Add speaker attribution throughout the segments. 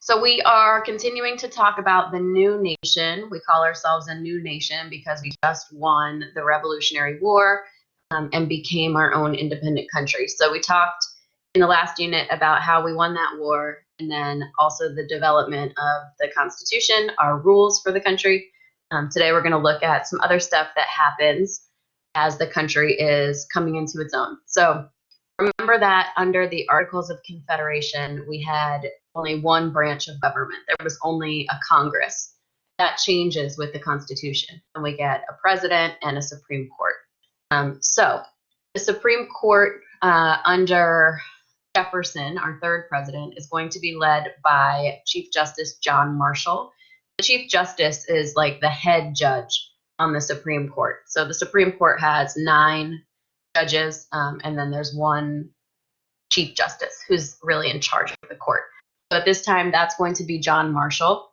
Speaker 1: So we are continuing to talk about the new nation. We call ourselves a new nation because we just won the Revolutionary War and became our own independent country. So we talked in the last unit about how we won that war and then also the development of the Constitution, our rules for the country. Today we're going to look at some other stuff that happens as the country is coming into its own. So remember that under the Articles of Confederation, we had only one branch of government. There was only a Congress. That changes with the Constitution, and we get a president and a Supreme Court. So the Supreme Court under Jefferson, our third president, is going to be led by Chief Justice John Marshall. The Chief Justice is like the head judge on the Supreme Court. So the Supreme Court has 9 judges, and then there's one Chief Justice who's really in charge of the court. So at this time, that's going to be John Marshall.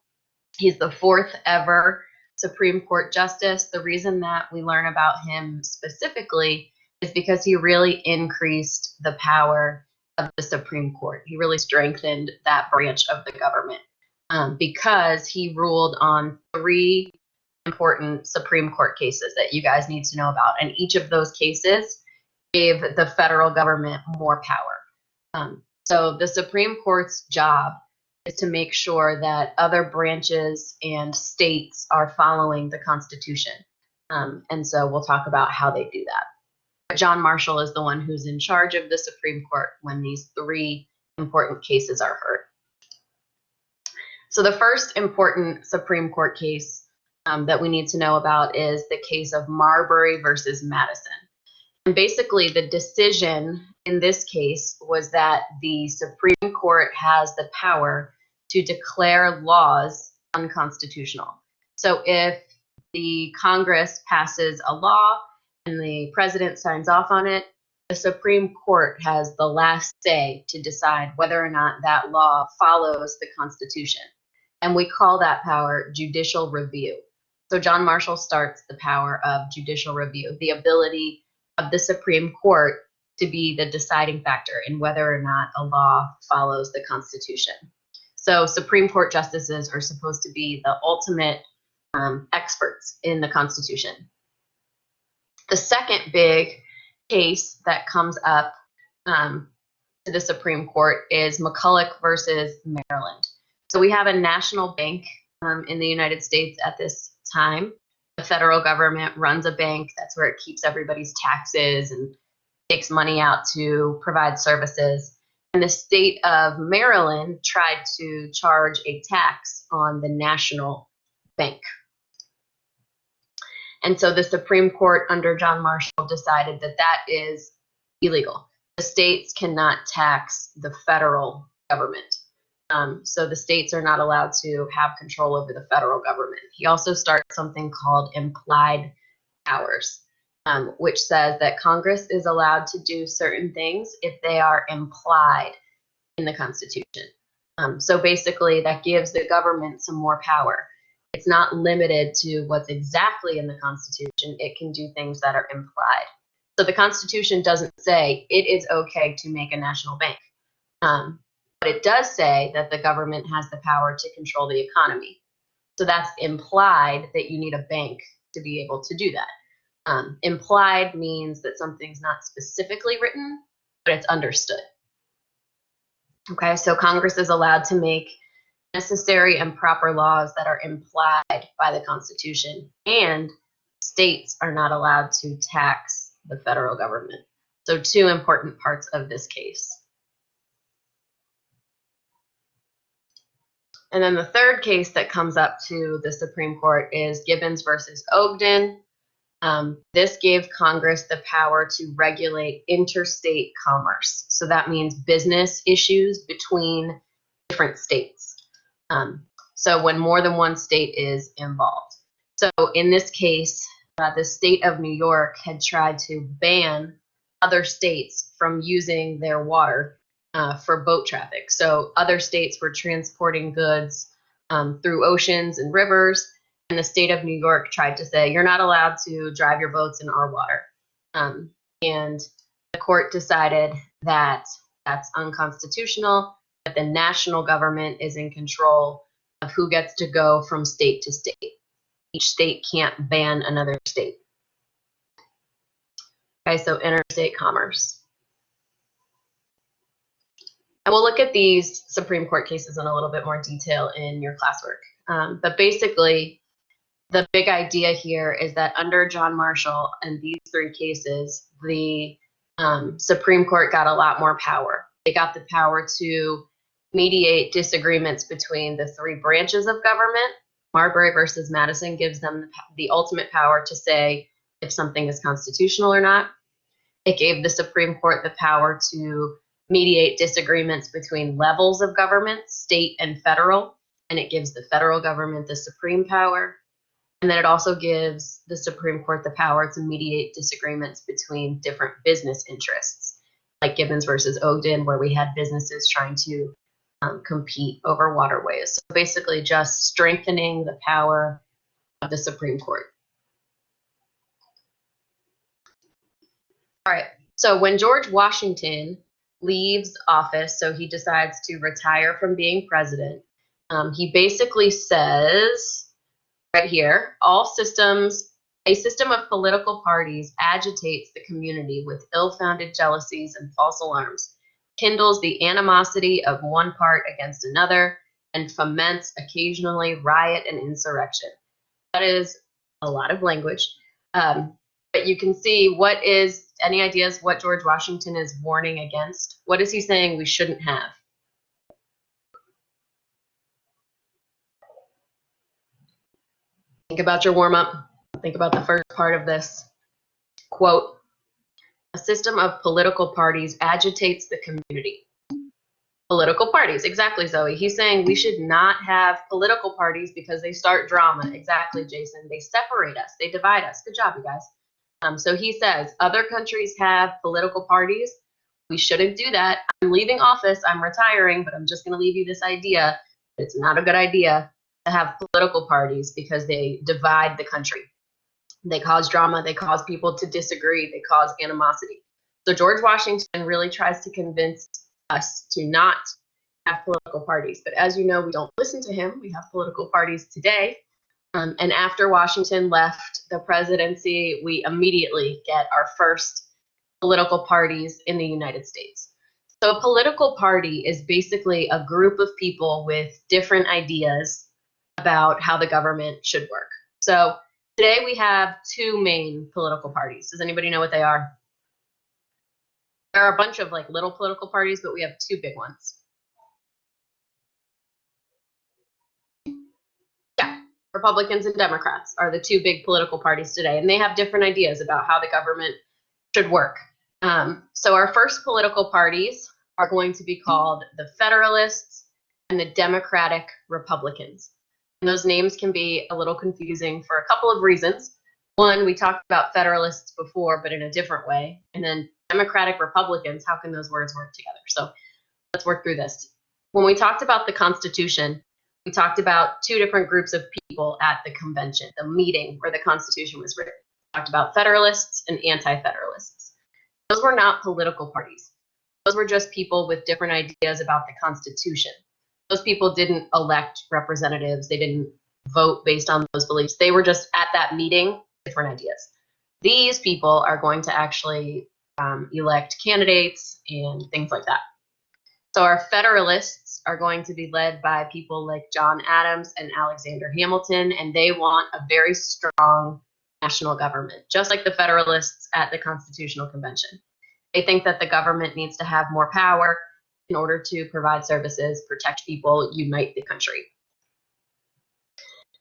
Speaker 1: He's the 4th ever Supreme Court Justice. The reason that we learn about him specifically is because he really increased the power of the Supreme Court. He really strengthened that branch of the government because he ruled on 3 important Supreme Court cases that you guys need to know about. And each of those cases gave the federal government more power. So the Supreme Court's job is to make sure that other branches and states are following the Constitution. And so we'll talk about how they do that. But John Marshall is the one who's in charge of the Supreme Court when these 3 important cases are heard. So the first important Supreme Court case that we need to know about is the case of Marbury versus Madison. And basically, the decision in this case was that the Supreme Court has the power to declare laws unconstitutional. So if the Congress passes a law and the president signs off on it, the Supreme Court has the last say to decide whether or not that law follows the Constitution. And we call that power judicial review. So John Marshall starts the power of judicial review, the ability of the Supreme Court to be the deciding factor in whether or not a law follows the Constitution. So Supreme Court justices are supposed to be the ultimate experts in the Constitution. The second big case that comes up to the Supreme Court is McCulloch versus Maryland. So we have a national bank in the United States at this time. The federal government runs a bank. That's where it keeps everybody's taxes and takes money out to provide services. And the state of Maryland tried to charge a tax on the national bank. And so the Supreme Court under John Marshall decided that that is illegal. The states cannot tax the federal government. So the states are not allowed to have control over the federal government. He also starts something called implied powers, which says that Congress is allowed to do certain things if they are implied in the Constitution. So basically, that gives the government some more power. It's not limited to what's exactly in the Constitution. It can do things that are implied. So the Constitution doesn't say it is okay to make a national bank. But it does say that the government has the power to control the economy. So that's implied that you need a bank to be able to do that. Implied means that something's not specifically written, but it's understood. Okay, so Congress is allowed to make necessary and proper laws that are implied by the Constitution, and states are not allowed to tax the federal government. So 2 important parts of this case. And then the third case that comes up to the Supreme Court is Gibbons versus Ogden. This gave Congress the power to regulate interstate commerce. So that means business issues between different states. So when more than one state is involved. So in this case, the state of New York had tried to ban other states from using their water for boat traffic. So other states were transporting goods through oceans and rivers, and the state of New York tried to say, you're not allowed to drive your boats in our water. And the court decided that that's unconstitutional but the national government is in control of who gets to go from state to state. Each state can't ban another state. Okay, so interstate commerce. And we'll look at these Supreme Court cases in a little bit more detail in your classwork. But basically, the big idea here is that under John Marshall and these three cases, the Supreme Court got a lot more power. They got the power to mediate disagreements between the three branches of government. Marbury versus Madison gives them the ultimate power to say if something is constitutional or not. It gave the Supreme Court the power to mediate disagreements between levels of government, state and federal, and it gives the federal government the supreme power. And then it also gives the Supreme Court the power to mediate disagreements between different business interests, like Gibbons versus Ogden, where we had businesses trying to compete over waterways. So basically just strengthening the power of the Supreme Court. All right, so when George Washington leaves office, so he decides to retire from being president, he basically says, right here, a system of political parties agitates the community with ill-founded jealousies and false alarms, kindles the animosity of one part against another, and foments occasionally riot and insurrection. That is a lot of language. But you can see any ideas what George Washington is warning against? What is he saying we shouldn't have? Think about your warm-up. Think about the first part of this. Quote, a system of political parties agitates the community. Political parties, exactly, Zoe. He's saying we should not have political parties because they start drama. Exactly, Jason. They separate us. They divide us. Good job, you guys. So he says other countries have political parties. We shouldn't do that. I'm leaving office. I'm retiring, but I'm just going to leave you this idea. It's not a good idea to have political parties because they divide the country. They cause drama. They cause people to disagree. They cause animosity. So George Washington really tries to convince us to not have political parties. But as you know, we don't listen to him. We have political parties today. And after Washington left the presidency, we immediately get our first political parties in the United States. So a political party is basically a group of people with different ideas about how the government should work. So today we have two main political parties. Does anybody know what they are? There are a bunch of like little political parties, but we have two big ones. Republicans and Democrats are the two big political parties today, and they have different ideas about how the government should work. So our first political parties are going to be called the Federalists and the Democratic Republicans. And those names can be a little confusing for a couple of reasons. One, we talked about Federalists before, but in a different way. And then Democratic Republicans, how can those words work together? So let's work through this. When we talked about the Constitution, we talked about two different groups of people at the convention, the meeting where the Constitution was written. We talked about Federalists and Anti-Federalists. Those were not political parties. Those were just people with different ideas about the Constitution. Those people didn't elect representatives. They didn't vote based on those beliefs. They were just at that meeting, different ideas. These people are going to actually elect candidates and things like that. So our Federalists are going to be led by people like John Adams and Alexander Hamilton, and they want a very strong national government, just like the Federalists at the Constitutional Convention. They think that the government needs to have more power in order to provide services, protect people, unite the country.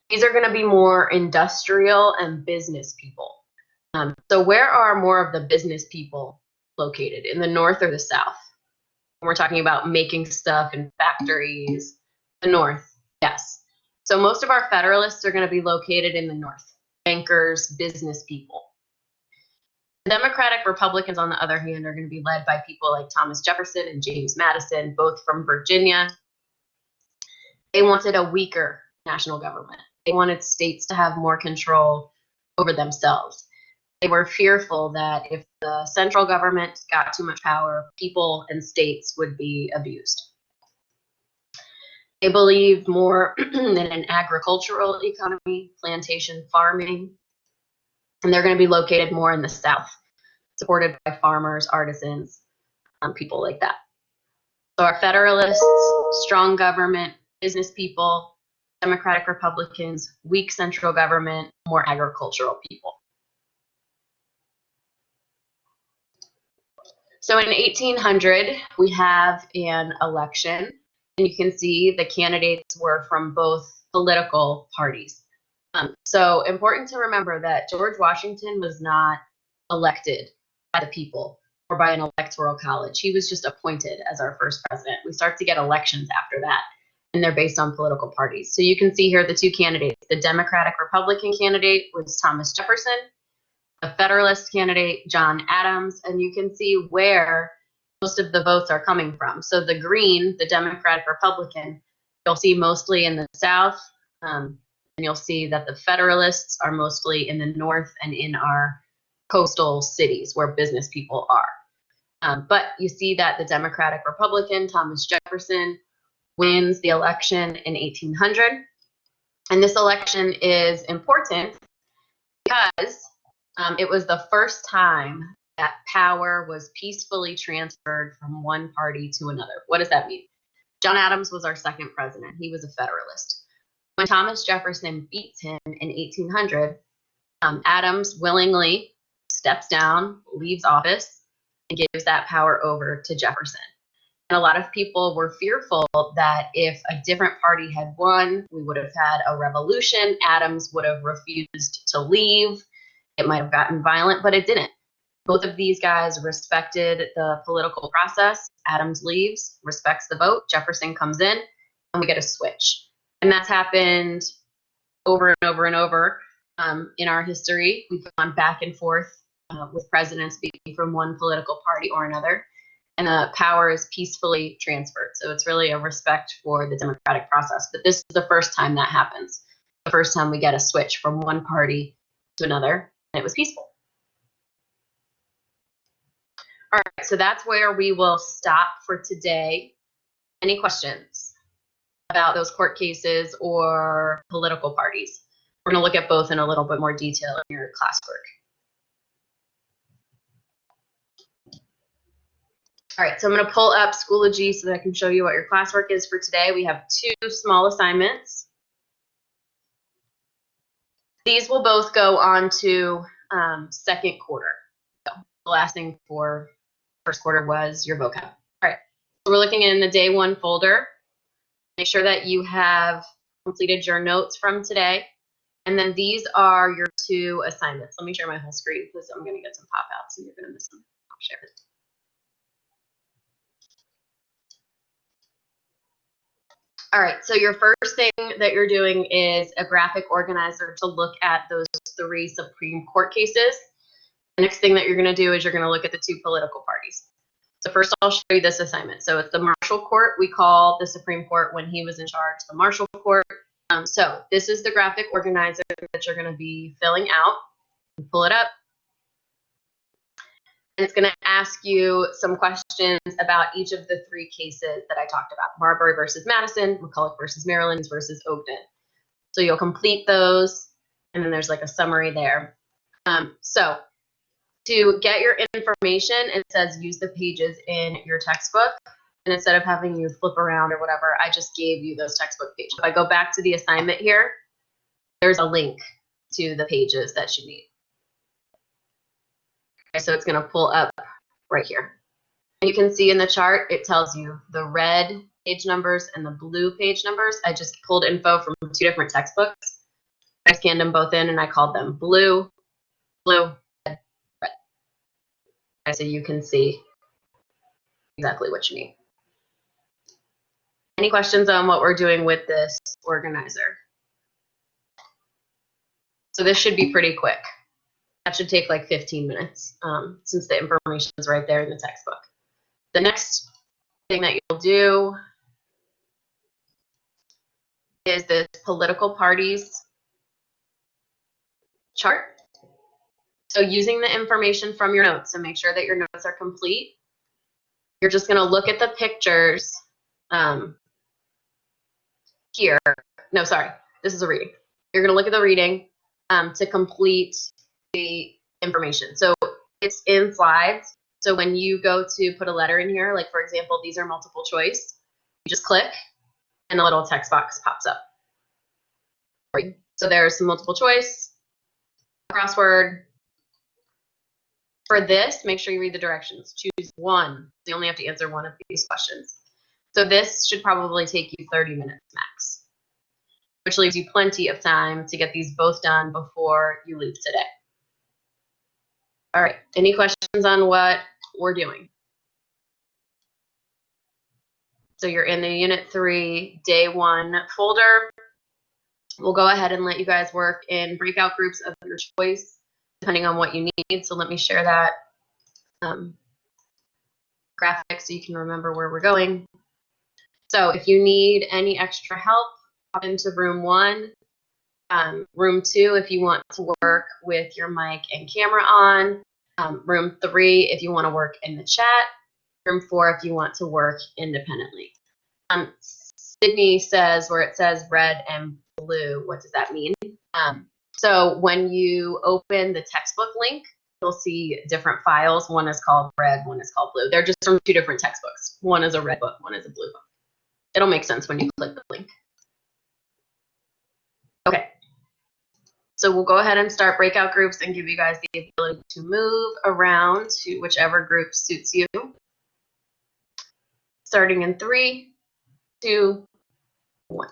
Speaker 1: These are going to be more industrial and business people. So where are more of the business people located, in the North or the South? When we're talking about making stuff in factories, the North, yes. So most of our Federalists are going to be located in the North, bankers, business people. The Democratic Republicans, on the other hand, are going to be led by people like Thomas Jefferson and James Madison, both from Virginia. They wanted a weaker national government. They wanted states to have more control over themselves. They were fearful that if the central government got too much power, people and states would be abused. They believe more in an agricultural economy, plantation farming, and they're going to be located more in the South, supported by farmers, artisans, people like that. So our Federalists, strong government, business people, Democratic Republicans, weak central government, more agricultural people. So in 1800, we have an election, and you can see the candidates were from both political parties. So important to remember that George Washington was not elected by the people or by an electoral college. He was just appointed as our first president. We start to get elections after that, and they're based on political parties. So you can see here the two candidates. The Democratic Republican candidate was Thomas Jefferson, the Federalist candidate, John Adams, and you can see where most of the votes are coming from. So the green, the Democratic Republican, you'll see mostly in the South, and you'll see that the Federalists are mostly in the North and in our coastal cities where business people are. But you see that the Democratic Republican, Thomas Jefferson, wins the election in 1800. And this election is important because it was the first time that power was peacefully transferred from one party to another. What does that mean? John Adams was our second president. He was a Federalist. When Thomas Jefferson beats him in 1800, Adams willingly steps down, leaves office, and gives that power over to Jefferson. And a lot of people were fearful that if a different party had won, we would have had a revolution. Adams would have refused to leave. It might have gotten violent, but it didn't. Both of these guys respected the political process. Adams leaves, respects the vote. Jefferson comes in, and we get a switch. And that's happened over and over and over in our history. We've gone back and forth with presidents being from one political party or another, and the power is peacefully transferred. So it's really a respect for the democratic process. But this is the first time that happens. The first time we get a switch from one party to another, and it was peaceful. All right, so that's where we will stop for today. Any questions about those court cases or political parties? We're going to look at both in a little bit more detail in your classwork. All right, so I'm going to pull up Schoology so that I can show you what your classwork is for today. We have 2 small assignments. These will both go on to second quarter. So the last thing for first quarter was your vocab. All right, so we're looking in the day 1 folder. Make sure that you have completed your notes from today. And then these are your 2 assignments. Let me share my whole screen because I'm going to get some pop-outs and you're going to miss them. I'll share it. All right, so your first thing that you're doing is a graphic organizer to look at those 3 Supreme Court cases. The next thing that you're going to do is you're going to look at the 2 political parties. So first I'll show you this assignment. So it's the Marshall Court. We call the Supreme Court when he was in charge the Marshall Court. So this is the graphic organizer that you're going to be filling out. Pull it up. And it's going to ask you some questions about each of the 3 cases that I talked about. Marbury versus Madison, McCulloch versus Maryland versus Ogden. So you'll complete those, and then there's like a summary there. So to get your information, it says use the pages in your textbook. And instead of having you flip around or whatever, I just gave you those textbook pages. If I go back to the assignment here, there's a link to the pages that you need. Okay, so it's going to pull up right here. And you can see in the chart, it tells you the red page numbers and the blue page numbers. I just pulled info from 2 different textbooks. I scanned them both in and I called them blue, blue, red, red. Okay, so you can see exactly what you need. Any questions on what we're doing with this organizer? So this should be pretty quick. That should take like 15 minutes since the information is right there in the textbook. The next thing that you'll do is this political parties chart. So using the information from your notes, so make sure that your notes are complete. You're just going to look at the pictures here. No, sorry, this is a reading. You're going to look at the reading to complete the information. So it's in slides. So when you go to put a letter in here, like for example, these are multiple choice, you just click and a little text box pops up. So there's some multiple choice, crossword. For this, make sure you read the directions. Choose one. You only have to answer one of these questions. So this should probably take you 30 minutes max, which leaves you plenty of time to get these both done before you leave today. All right, any questions on what we're doing? So you're in the Unit 3, Day 1 folder. We'll go ahead and let you guys work in breakout groups of your choice, depending on what you need. So let me share that graphic so you can remember where we're going. So if you need any extra help, hop into room 1. Room 2, if you want to work with your mic and camera on. Room 3, if you want to work in the chat. Room 4, if you want to work independently. Sydney says, where it says red and blue, what does that mean? So when you open the textbook link, you'll see different files. One is called red, one is called blue. They're just from 2 different textbooks. One is a red book, one is a blue book. It'll make sense when you click the link. Okay. So we'll go ahead and start breakout groups and give you guys the ability to move around to whichever group suits you. Starting in 3, 2, 1.